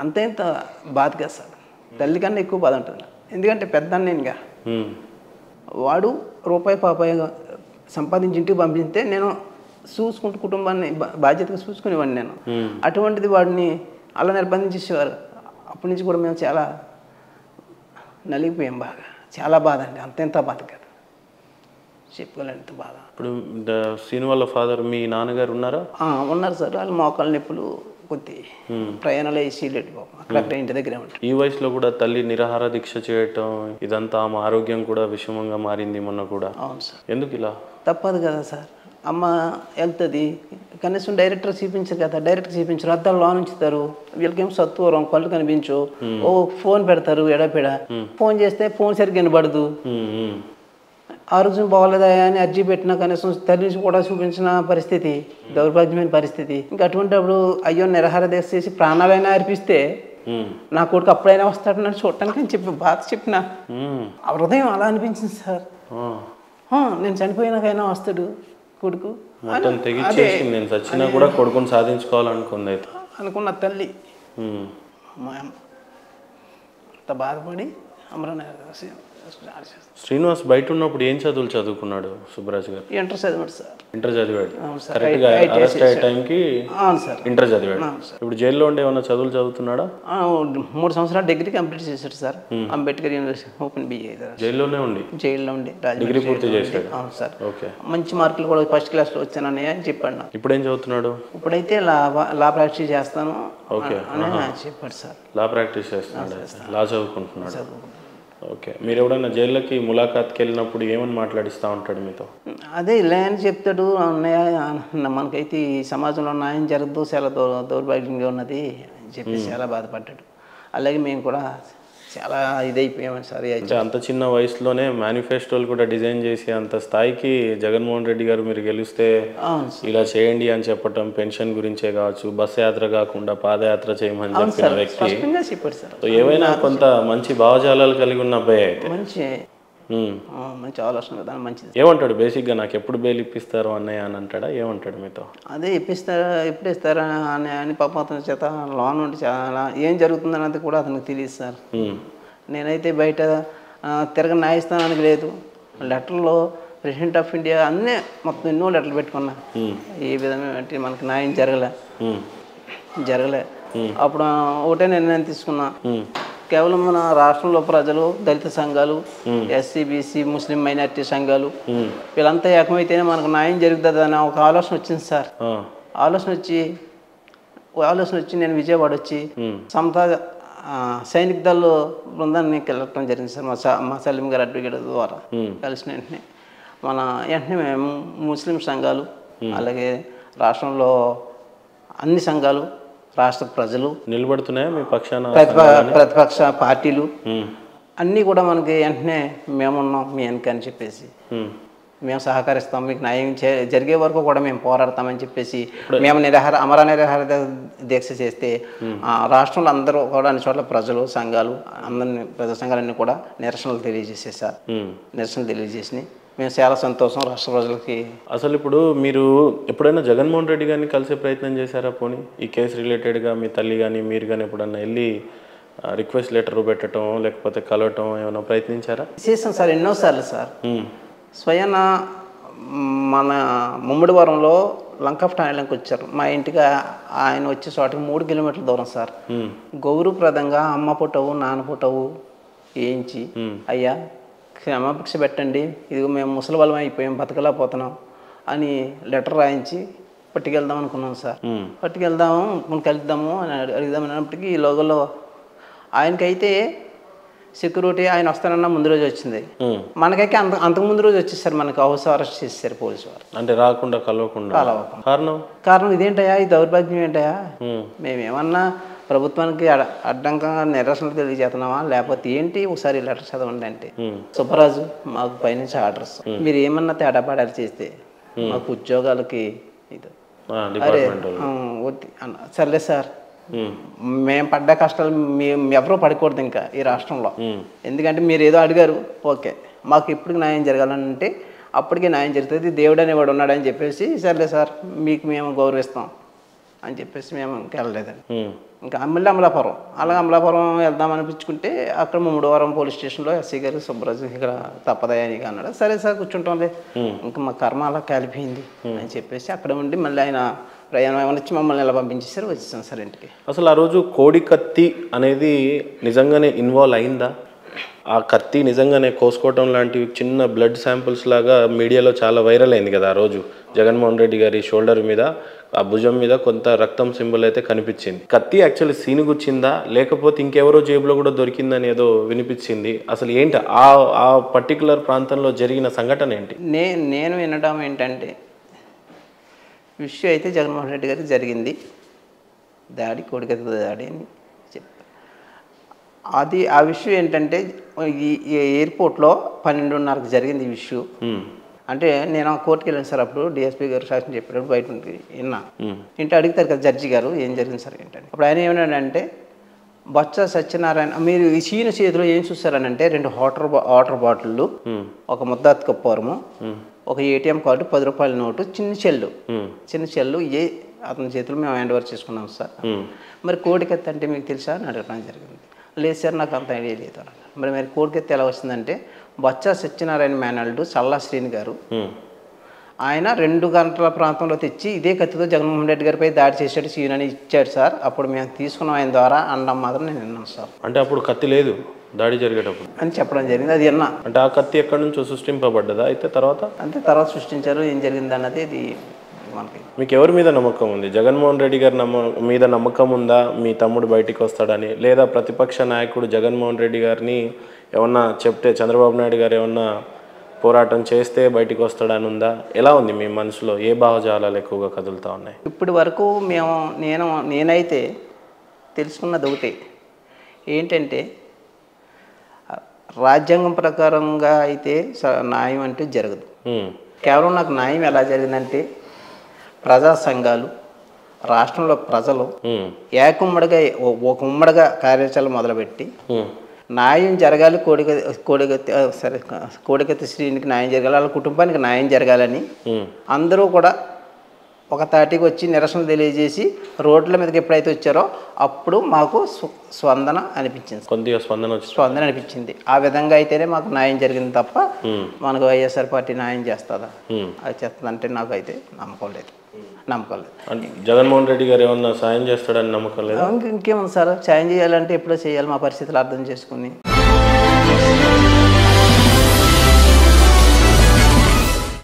అంత ఇంత బాధ కదా సార్, తల్లి కన్నా ఎక్కువ బాధ ఉంటుంది. ఎందుకంటే పెద్ద అన్నయ్యగా వాడు రూపాయి పాపాయి సంపాదించి ఇంటికి పంపిస్తే నేను చూసుకుంటూ కుటుంబాన్ని బాధ్యతగా చూసుకునేవాడిని నేను. అటువంటిది వాడిని అలా నిర్బంధించేసేవారు. అప్పటి నుంచి కూడా మేము చాలా నలిగిపోయాం, బాగా చాలా బాధ అండి, అంత బాధ కదా, చెప్పుకోలేంత బాధ. ఇప్పుడు శ్రీను వాళ్ళ ఫాదర్ మీ నాన్నగారు ఉన్నారా? ఉన్నారు సార్, వాళ్ళు మోకాళ్ళ నొప్పులు కొద్ది ప్రయాణాలు వేసి అక్కడ ఇంటి దగ్గరే ఉంటారు. ఈ వయసులో కూడా తల్లి నిరాహార దీక్ష చేయటం ఇదంతా ఆమె ఆరోగ్యం కూడా విషమంగా మారింది మొన్న కూడా. అవును సార్. ఎందుకు ఇలా? తప్పదు కదా సార్, అమ్మ వెళ్తుంది కనీసం డైరెక్టర్ చూపించరు కదా, డైరెక్ట్ చూపించరు, అద్దాలు లోన్ ఉంచుతారు, వీళ్ళకేం సత్వరం కళ్ళు కనిపించు, ఓ ఫోన్ పెడతారు ఎడపెడ, ఫోన్ చేస్తే ఫోన్ సరిగ్గా వినబడదు, ఆరోగ్యం బాగోలేదా అని అర్జీ పెట్టినా కనీసం తల్లి కూడా చూపించిన పరిస్థితి, దౌర్భాగ్యమైన పరిస్థితి. ఇంకా అటువంటిప్పుడు అయ్యో నిరాహార దీక్ష చేసి ప్రాణాలైనా అర్పిస్తే నా కొడుకు అప్పుడైనా వస్తాడు నన్ను చూడటానికి అని చెప్పి బాధ చెప్పిన ఆ హృదయం అలా అనిపించింది సార్. నేను చనిపోయినాకైనా వస్తాడు కొడుకు నేను చచ్చినా కూడా కొడుకుని సాధించుకోవాలనుకుంది అనుకున్న తల్లి. మా అమ్మ అంత బాధపడి అమరనాథ. శ్రీనివాస్ బయట ఉన్నప్పుడు ఏం చదువులు చదువుకున్నాడు సుబ్బరాజు గారు? ఇంటర్ చదివాడు సార్. ఇంటర్ చదివాడు, కరెక్ట్గా అరెస్ట్ అయ్యే టైంకి ఇంటర్ చదివాడు. ఇప్పుడు జైల్లో ఉండే ఏమన్నా చదువులు చదువుతున్నాడా? 3 సంవత్సరాలు డిగ్రీ కంప్లీట్ చేశాడు sir, Ambedkar university open BA. జైల్లో ఉండి డిగ్రీ పూర్తి చేశాడు. అవును సార్. ఓకే. మంచి మార్కులు కూడా ఫస్ట్ క్లాస్లో వచ్చానని అని చెప్పాడు. ఇప్పుడు ఏం చదువుతున్నాడు? ఇప్పుడైతే లా ప్రాక్టీస్ చేస్తాను అని చెప్పాడు సార్. లా ప్రాక్టీస్ చేస్తున్నాడు, లా చదువుకుంటున్నాడు. ఓకే. మీరు ఎవడన్నా జైల్లోకి ములాఖాత్కి వెళ్ళినప్పుడు ఏమని మాట్లాడిస్తూ ఉంటాడు మీతో? అదే ఇలా అని చెప్తాడు, మనకైతే ఈ సమాజంలో న్యాయం జరగదు, చాలా దౌర్భాగ్యంగా ఉన్నది అని చెప్పి చాలా బాధపడ్డాడు. అలాగే మేము కూడా చాలా ఇదైపోయామని సార్. అంత చిన్న వయసులోనే మేనిఫెస్టోలు కూడా డిజైన్ చేసి అంత స్థాయికి జగన్మోహన్ రెడ్డి గారు మీరు గెలిస్తే ఇలా చేయండి అని చెప్పటం, పెన్షన్ గురించే కావచ్చు, బస్సు యాత్ర కాకుండా పాదయాత్ర చేయమని చెప్పిన వ్యక్తి ఏవైనా కొంత మంచి భావజాలాలు కలిగి ఉన్న అబ్బాయి అయితే మంచి ఆలోచన విధానం మంచిది. ఏమంటాడు బేసిక్గా? నాకు ఎప్పుడు బెయిల్ ఇప్పిస్తారు అన్నయ్య అని అంటాడా? ఏమంటాడు మీతో? అదే ఎప్పుడు ఇస్తారా అని పాపం అతని చేత లోన్ ఉండి చాలా ఏం జరుగుతుందన్నది కూడా అతనికి తెలియదు సార్. నేనైతే బయట తిరగ న్యాయస్థానానికి లేదు, లెటర్లో ప్రెసిడెంట్ ఆఫ్ ఇండియా అన్నీ మొత్తం ఎన్నో లెటర్లు పెట్టుకున్నా, ఏ విధమైన మనకి న్యాయం జరగలే. అప్పుడు ఒకటే నిర్ణయం తీసుకున్నా, కేవలం మన రాష్ట్రంలో ప్రజలు, దళిత సంఘాలు, ఎస్సీ బీసీ ముస్లిం మైనారిటీ సంఘాలు వీళ్ళంతా ఏకమైతేనే మనకు న్యాయం జరుగుతుంది అని ఒక ఆలోచన వచ్చింది సార్. ఆలోచన వచ్చి నేను విజయవాడ వచ్చి సమతా సైనిక దళ బృందాన్ని వెళ్ళటం జరిగింది సార్. మా సలీం గారు అడ్వకేట్ ద్వారా కలిసిన వెంటనే మేము ముస్లిం సంఘాలు, అలాగే రాష్ట్రంలో అన్ని సంఘాలు, రాష్ట్ర ప్రజలు నిలబడుతున్నాయి మీ పక్షాన, ప్రతిపక్ష పార్టీలు అన్నీ కూడా మనకి వెంటనే మేమున్నాం మీ వెనక అని చెప్పేసి, మేము సహకరిస్తాం, మీకు న్యాయం జరిగే వరకు కూడా మేము పోరాడతామని చెప్పేసి మేము అమర నిరాహార దీక్ష చేస్తే రాష్ట్రంలో అందరూ కూడా అన్ని చోట్ల ప్రజలు, సంఘాలు, అందరినీ ప్రజా సంఘాలన్నీ కూడా నిరసనలు తెలియజేసేసారు. నిరసనలు తెలియజేసినాయి. మేము చాలా సంతోషం రాష్ట్ర ప్రజలకి. అసలు ఇప్పుడు మీరు ఎప్పుడైనా జగన్మోహన్ రెడ్డి గారిని కలిసే ప్రయత్నం చేశారా? పోనీ ఈ కేసు రిలేటెడ్గా మీ తల్లి కానీ మీరు కానీ ఎప్పుడన్నా వెళ్ళి రిక్వెస్ట్ లెటర్ పెట్టడం లేకపోతే కలవటం ఏమైనా ప్రయత్నించారా? చేసాం సార్, ఎన్నోసార్లు సార్. స్వయాన మన ముమ్మడివరంలో లంకాఫ్ టాయిలంకి వచ్చారు, మా ఇంటికి ఆయన వచ్చే చోటకి 3 కిలోమీటర్ల దూరం సార్. గౌరవప్రదంగా అమ్మ పుట్టవు నాన్న పుట్టవు వేయించి, అయ్యా క్షమాభిక్ష పెట్టండి, ఇదిగో మేము ముసలి వాళ్ళం అయిపోయాం, బతకలేకపోతున్నాం అని లెటర్ రాయించి పట్టుకెళ్దాం అనుకున్నాం సార్. పట్టుకెళ్దాము, మనం కలుద్దాము అని అడుగుదామని అన్నప్పటికీ ఈ లోగల్లో ఆయనకైతే సెక్యూరిటీ ఆయన వస్తానన్న ముందు రోజు వచ్చింది, మనకైతే అంతకు ముందు రోజు వచ్చేసారు, మనకి హౌస్ అరెస్ట్ చేసేసారు పోలీసు వారు. అంటే రాకుండా కలవకుండా కారణం ఇదేంటయా, ఈ దౌర్భాగ్యం ఏంటయా, మేమేమన్నా ప్రభుత్వానికి అడ్డంకంగా నిరసనలు తెలియజేస్తున్నామా లేకపోతే ఏంటి, ఒకసారి లెటర్ చదవండి అంటే, సుబ్బరాజు మాకు పైనుంచి ఆర్డర్స్, మీరు ఏమన్నా తేడాపాడాలు చేస్తే మాకు ఉద్యోగాలకి ఇది అరే సర్లే సార్, మేము పడ్డ కష్టాలు మేము ఎవరూ పడకూడదు ఇంకా ఈ రాష్ట్రంలో, ఎందుకంటే మీరు ఏదో అడిగారు, ఓకే మాకు ఇప్పటికి న్యాయం జరగాలంటే అప్పటికే న్యాయం జరుగుతుంది, దేవుడు అనేవాడు ఉన్నాడని చెప్పేసి సర్లే సార్ మీకు మేము గౌరవిస్తాం అని చెప్పేసి మేము ఇంకెళ్ళలేదండి. ఇంకా మళ్ళీ అమలాపురం, అలాగే అమలాపురం వెళ్దాం అనిపించుకుంటే అక్కడ ముమ్మడివరం పోలీస్ స్టేషన్లో ఎస్సీ గారు సుబ్బరాజు ఇక్కడ తప్పదయా నీకు అన్నాడు. సరే సార్ కూర్చుంటాంలే, ఇంకా మా కర్మ అలా కలిపింది అని చెప్పేసి అక్కడ ఉండి మళ్ళీ ఆయన ప్రయాణం ఏమైనా వచ్చి మమ్మల్ని ఇలా పంపించేసారు, వచ్చేసాం సార్ ఇంటికి. అసలు ఆ రోజు కోడి కత్తి అనేది నిజంగానే ఇన్వాల్వ్ అయిందా? ఆ కత్తి నిజంగానే కోసుకోవటం లాంటివి చిన్న బ్లడ్ శాంపుల్స్ లాగా మీడియాలో చాలా వైరల్ అయింది కదా ఆ రోజు. జగన్మోహన్ రెడ్డి గారి షోల్డర్ మీద, ఆ భుజం మీద కొంత రక్తం సింబల్ అయితే కనిపించింది. కత్తి యాక్చువల్లీ సీనుగుచ్చిందా లేకపోతే ఇంకెవరో జేబులో కూడా దొరికిందని ఏదో వినిపించింది. అసలు ఏంటి ఆ పర్టికులర్ ప్రాంతంలో జరిగిన సంఘటన ఏంటి? నేను వినడం ఏంటంటే, విషయం అయితే జగన్మోహన్ రెడ్డి గారికి జరిగింది దాడి, కోడికత్తి దాడి అని చెప్పారు. అది ఆ విషయం ఏంటంటే ఈ ఎయిర్పోర్ట్లో 12:30కి జరిగింది ఈ విషయం. అంటే నేను కోర్టుకి వెళ్ళాను సార్, అప్పుడు డిఎస్పీ గారు సాక్ష్యం చెప్పేటప్పుడు బయట విన్నా. ఇంటి అడుగుతారు కదా జడ్జి గారు, ఏం జరిగింది సార్ ఏంటంటే, అప్పుడు ఆయన ఏమన్నాడంటే, బొత్స సత్యనారాయణ మీరు ఈ సీను చేతిలో ఏం చూస్తారని అంటే 2 వాటర్ బాటిళ్ళు, ఒక ముద్దాత్ కప్పారము, ఒక ఏటీఎం కార్డు, 10 రూపాయల నోటు, చిన్న చెల్లు అతని చేతులు మేము హ్యాండ్ ఓవర్ చేసుకున్నాం సార్. మరి కోడికత్తి అంటే మీకు తెలుసా అని అడగడం జరిగింది. లేదు సార్ నాకు అంత ఐడియా లేదు అన్న. మరి కోడికత్తి ఎలా వస్తుందంటే, బొత్స సత్యనారాయణ మేనల్డు చల్లా శ్రీని గారు ఆయన 2 గంటల ప్రాంతంలో తెచ్చి ఇదే కత్తితో జగన్మోహన్ రెడ్డి గారిపై దాడి చేసేట్టు సీన్ అని ఇచ్చాడు సార్. అప్పుడు మేము తీసుకున్నాం ఆయన ద్వారా అనడం మాత్రం నేను విన్నాను సార్. అంటే అప్పుడు కత్తి లేదు దాడి జరిగేటప్పుడు అని చెప్పడం జరిగింది, అది విన్నా. అంటే ఆ కత్తి ఎక్కడి నుంచో సృష్టింపబడ్డదా అయితే తర్వాత? అంటే తర్వాత సృష్టించారు, ఏం జరిగింది అన్నది ఇది మనకి. మీకు ఎవరి మీద నమ్మకం ఉంది? జగన్మోహన్ రెడ్డి గారి మీద నమ్మకం ఉందా మీ తమ్ముడు బయటికి వస్తాడని? లేదా ప్రతిపక్ష నాయకుడు జగన్మోహన్ రెడ్డి గారిని ఏమన్నా చెప్తే, చంద్రబాబు నాయుడు గారు ఏమన్నా పోరాటం చేస్తే బయటికి వస్తాడని ఉందా? ఎలా ఉంది మీ మనసులో? ఏ భావజాలాలు ఎక్కువగా కదులుతూ ఉన్నాయి? ఇప్పటి వరకు నేనైతే తెలుసుకున్నది ఒకటే ఏంటంటే, రాజ్యాంగం ప్రకారంగా అయితే న్యాయం అంటే జరగదు. కేవలం నాకు న్యాయం ఎలా జరిగిందంటే, ప్రజా సంఘాలు, రాష్ట్రంలో ప్రజలు ఒక ఉమ్మడిగా కార్యాచరణ మొదలుపెట్టి న్యాయం జరగాలి, కోడికత్తి శ్రీనికి న్యాయం జరగాలి, వాళ్ళ కుటుంబానికి న్యాయం జరగాలని అందరూ కూడా ఒక తాటికి వచ్చి నిరసన తెలియజేసి రోడ్ల మీదకి ఎప్పుడైతే వచ్చారో అప్పుడు మాకు స్పందన అనిపించింది, కొద్దిగా స్పందన అనిపించింది. ఆ విధంగా అయితేనే మాకు న్యాయం జరిగింది తప్ప మనకు వైఎస్ఆర్ పార్టీ న్యాయం చేస్తుందా, అది చేస్తుందంటే నాకు అయితే నమ్మకం లేదు. జగన్మోహన్ రెడ్డి గారు ఏమన్నా సాయం చేస్తాడని నమ్మకం లేదు. ఇంకేముంది సార్, సాయం చేయాలంటే ఎప్పుడో చేయాలి, మా పరిస్థితులు అర్థం చేసుకుని.